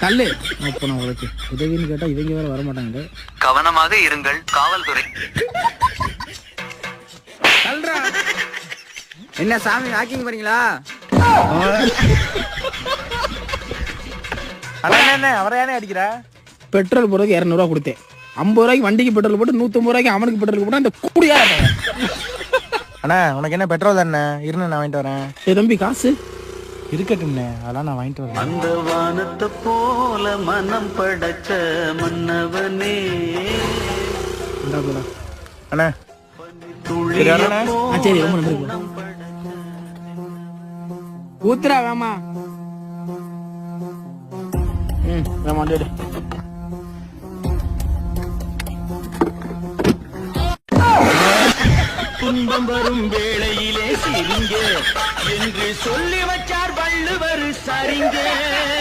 தள்ளு. அப்போ நான் உழைச்சு உதவின்னு கேட்டா இவங்க வேற வர மாட்டாங்க. கவனமாக இருங்கள் காவல்துறை. தள்ளுறா. என்ன சாமி வாக்கிங் போறீங்களா? என்ன அவரை ஏனே அடிக்கிற? பெட்ரோல் போறதுக்கு 200 ரூபா கொடுத்தேன். 50 ரூபாய்க்கு வண்டிக்கு பெட்ரோல் போட்டு 150 ரூபாய்க்கு அவனுக்கு பெட்ரோல் போட்டா இந்த கூடியா. அண்ணா உனக்கு என்ன பெட்ரோல் தானே? இருன்னு நான் வாங்கிட்டு வரேன். தம்பி காசு இருக்கட்டும்ண்ணே, அதெல்லாம் நான் வாங்கிட்டு வரேன். அந்த வானத்தை போல மனம் படைச்ச மன்னவனே. அண்ணா சரி ரொம்ப நன்றி. ஊத்துறா வேமா. வேமா டேடு. துன்பம் வரும் வேளையிலே சிரிங்க என்று சொல்லி வச்சார் வள்ளுவர் சரிங்க.